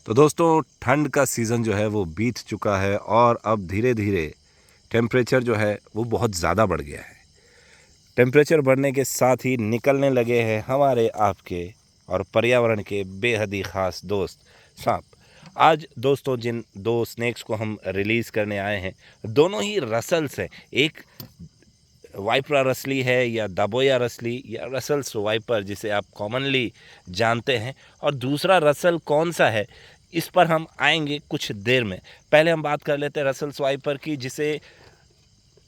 तो दोस्तों ठंड का सीज़न जो है वो बीत चुका है और अब धीरे धीरे टेम्परेचर जो है वो बहुत ज़्यादा बढ़ गया है। टेम्परेचर बढ़ने के साथ ही निकलने लगे हैं हमारे आपके और पर्यावरण के बेहद ही ख़ास दोस्त सांप। आज दोस्तों जिन दो स्नेक्स को हम रिलीज़ करने आए हैं दोनों ही रसल्स हैं। एक वाइपरा रसली है या दाबोया रसली या रसल्स वाइपर जिसे आप कॉमनली जानते हैं, और दूसरा रसल कौन सा है इस पर हम आएंगे कुछ देर में। पहले हम बात कर लेते हैं रसल्स वाइपर की, जिसे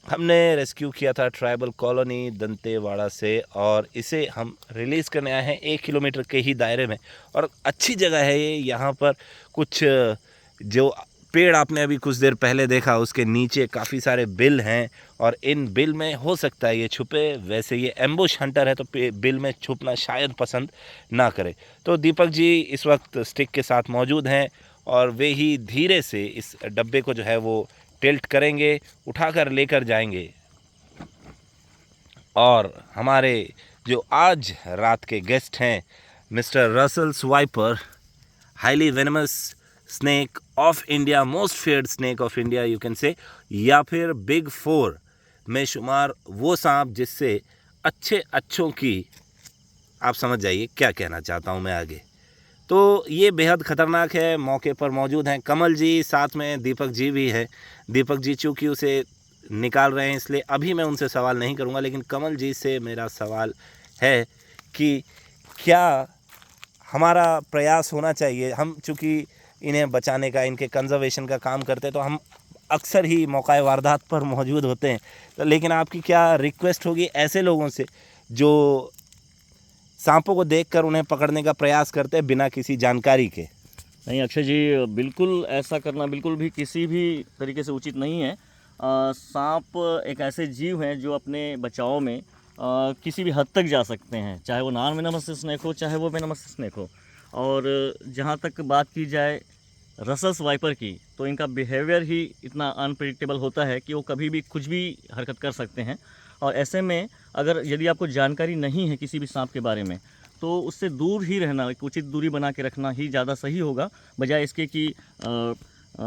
हमने रेस्क्यू किया था ट्राइबल कॉलोनी दंतेवाड़ा से, और इसे हम रिलीज़ करने आए हैं 1 किलोमीटर के ही दायरे में। और अच्छी जगह है ये। यहाँ पर कुछ जो पेड़ आपने अभी कुछ देर पहले देखा उसके नीचे काफ़ी सारे बिल हैं, और इन बिल में हो सकता है ये छुपे। वैसे ये एम्बुश हंटर है तो बिल में छुपना शायद पसंद ना करे। तो दीपक जी इस वक्त स्टिक के साथ मौजूद हैं और वे ही धीरे से इस डब्बे को जो है वो टिल्ट करेंगे, उठाकर लेकर जाएंगे। और हमारे जो आज रात के गेस्ट हैं mister Russell's viper, highly venomous snake of India, most feared snake of India you can say, या फिर बिग 4 में शुमार वो सांप जिससे अच्छों की, आप समझ जाइए क्या कहना चाहता हूँ मैं आगे। तो ये बेहद ख़तरनाक है। मौके पर मौजूद हैं कमल जी, साथ में दीपक जी भी है। दीपक जी चूँकि उसे निकाल रहे हैं इसलिए अभी मैं उनसे सवाल नहीं करूँगा, लेकिन कमल जी से मेरा सवाल है कि क्या हमारा प्रयास होना चाहिए, हम चूँकि इन्हें बचाने का, इनके कंजर्वेशन का काम करते हैं तो हम अक्सर ही मौका वारदात पर मौजूद होते हैं, तो लेकिन आपकी क्या रिक्वेस्ट होगी ऐसे लोगों से जो सांपों को देखकर उन्हें पकड़ने का प्रयास करते हैं बिना किसी जानकारी के? नहीं अक्षय जी, बिल्कुल ऐसा करना बिल्कुल भी किसी भी तरीके से उचित नहीं है। सांप एक ऐसे जीव हैं जो अपने बचाव में किसी भी हद तक जा सकते हैं, चाहे वो नॉन वेनमस स्नेक हो चाहे वो वेनमस स्नेक हो। और जहाँ तक बात की जाए रसल्स वाइपर की, तो इनका बिहेवियर ही इतना अनप्रिडिक्टेबल होता है कि वो कभी भी कुछ भी हरकत कर सकते हैं। और ऐसे में अगर यदि आपको जानकारी नहीं है किसी भी सांप के बारे में, तो उससे दूर ही रहना, एक उचित दूरी बना के रखना ही ज़्यादा सही होगा, बजाय इसके कि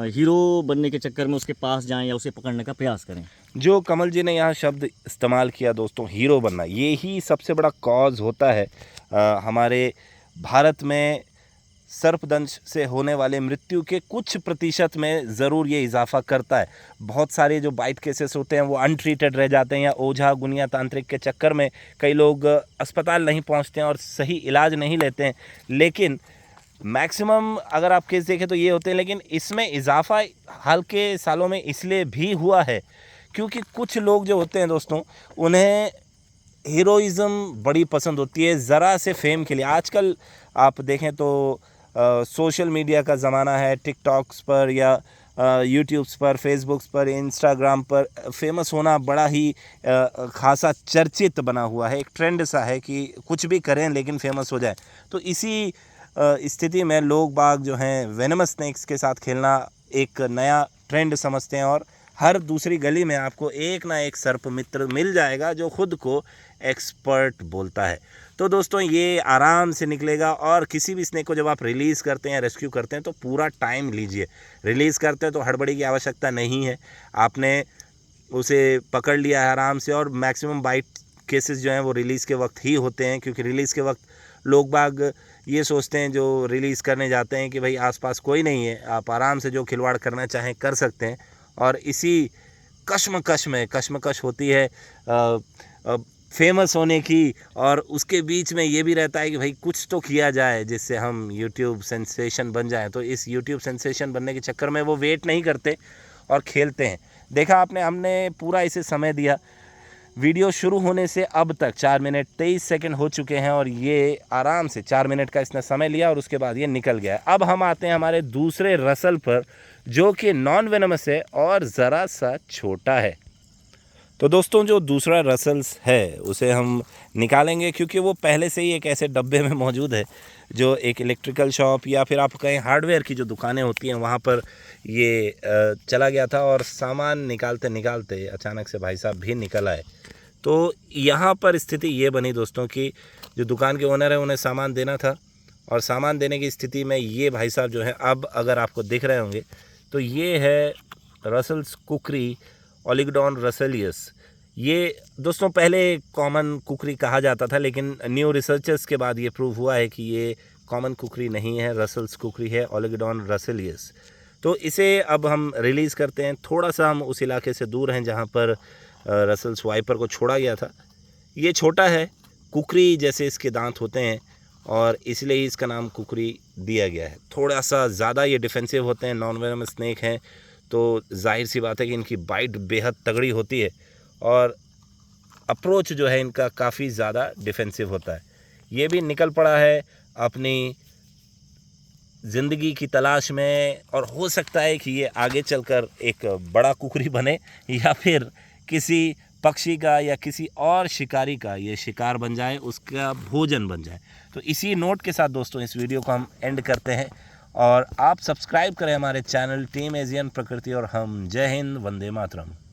हीरो बनने के चक्कर में उसके पास जाएं या उसे पकड़ने का प्रयास करें। जो कमल जी ने यहाँ शब्द इस्तेमाल किया दोस्तों, हीरो बनना, ये ही सबसे बड़ा कॉज होता है हमारे भारत में सर्पदंश से होने वाले मृत्यु के कुछ प्रतिशत में ज़रूर ये इजाफा करता है। बहुत सारे जो बाइट केसेस होते हैं वो अनट्रीटेड रह जाते हैं, या ओझा गुनिया तांत्रिक के चक्कर में कई लोग अस्पताल नहीं पहुंचते हैं और सही इलाज नहीं लेते हैं। लेकिन मैक्सिमम अगर आप केस देखें तो ये होते हैं, लेकिन इसमें इजाफा हाल के सालों में इसलिए भी हुआ है क्योंकि कुछ लोग जो होते हैं दोस्तों, उन्हें हीरोइज़्म बड़ी पसंद होती है ज़रा से फेम के लिए। आजकल आप देखें तो सोशल मीडिया का ज़माना है, टिकटॉक्स पर या यूट्यूब्स पर, फेसबुक्स पर, इंस्टाग्राम पर फेमस होना बड़ा ही खासा चर्चित बना हुआ है। एक ट्रेंड सा है कि कुछ भी करें लेकिन फेमस हो जाए। तो इसी स्थिति में लोग बाग जो हैं वेनमस स्नेक्स के साथ खेलना एक नया ट्रेंड समझते हैं, और हर दूसरी गली में आपको एक ना एक सर्प मित्र मिल जाएगा जो खुद को एक्सपर्ट बोलता है। तो दोस्तों ये आराम से निकलेगा, और किसी भी स्नेक को जब आप रिलीज़ करते हैं, रेस्क्यू करते हैं, तो पूरा टाइम लीजिए। रिलीज़ करते हैं तो हड़बड़ी की आवश्यकता नहीं है। आपने उसे पकड़ लिया है आराम से, और मैक्सिमम बाइट केसेस जो हैं वो रिलीज़ के वक्त ही होते हैं, क्योंकि रिलीज़ के वक्त लोग बाग ये सोचते हैं जो रिलीज़ करने जाते हैं कि भाई आसपास कोई नहीं है, आप आराम से जो खिलवाड़ करना चाहें कर सकते हैं। और इसी कश्मकश होती है फेमस होने की, और उसके बीच में ये भी रहता है कि भाई कुछ तो किया जाए जिससे हम यूट्यूब सेंसेशन बन जाए। तो इस यूट्यूब सेंसेशन बनने के चक्कर में वो वेट नहीं करते और खेलते हैं। देखा आपने, हमने पूरा इसे समय दिया। वीडियो शुरू होने से अब तक 4 मिनट 23 सेकंड हो चुके हैं, और ये आराम से 4 मिनट का इसने समय लिया और उसके बाद ये निकल गया। अब हम आते हैं हमारे दूसरे रसल पर जो कि नॉन वेनमस है और ज़रा सा छोटा है। तो दोस्तों जो दूसरा रसल्स है उसे हम निकालेंगे क्योंकि वो पहले से ही एक ऐसे डब्बे में मौजूद है जो एक इलेक्ट्रिकल शॉप या फिर आप कहें हार्डवेयर की जो दुकानें होती हैं वहाँ पर ये चला गया था, और सामान निकालते निकालते अचानक से भाई साहब भी निकल आए। तो यहाँ पर स्थिति ये बनी दोस्तों कि जो दुकान के ओनर है उन्हें सामान देना था, और सामान देने की स्थिति में ये भाई साहब जो हैं, अब अगर आपको दिख रहे होंगे तो ये है रसल्स कुकरी ओलिगोडॉन रसेलियस। ये दोस्तों पहले कॉमन कुकरी कहा जाता था, लेकिन न्यू रिसर्चर्स के बाद ये प्रूव हुआ है कि ये कॉमन कुकरी नहीं है, रसल्स कुकरी है, ओलिगोडॉन रसेलियस। तो इसे अब हम रिलीज़ करते हैं। थोड़ा सा हम उस इलाके से दूर हैं जहाँ पर रसल्स वाइपर को छोड़ा गया था। ये छोटा है, कुकरी जैसे इसके दांत होते हैं और इसलिए ही इसका नाम कुकरी दिया गया है। थोड़ा सा ज़्यादा ये डिफेंसिव होते हैं, नॉन वेनमस स्नेक हैं, तो जाहिर सी बात है कि इनकी बाइट बेहद तगड़ी होती है और अप्रोच जो है इनका काफ़ी ज़्यादा डिफेंसिव होता है। ये भी निकल पड़ा है अपनी ज़िंदगी की तलाश में और हो सकता है कि ये आगे चलकर एक बड़ा कुकरी बने या फिर किसी पक्षी का या किसी और शिकारी का ये शिकार बन जाए, उसका भोजन बन जाए। तो इसी नोट के साथ दोस्तों इस वीडियो को हम एंड करते हैं और आप सब्सक्राइब करें हमारे चैनल टीम एशियन प्रकृति और हम। जय हिंद, वंदे मातरम।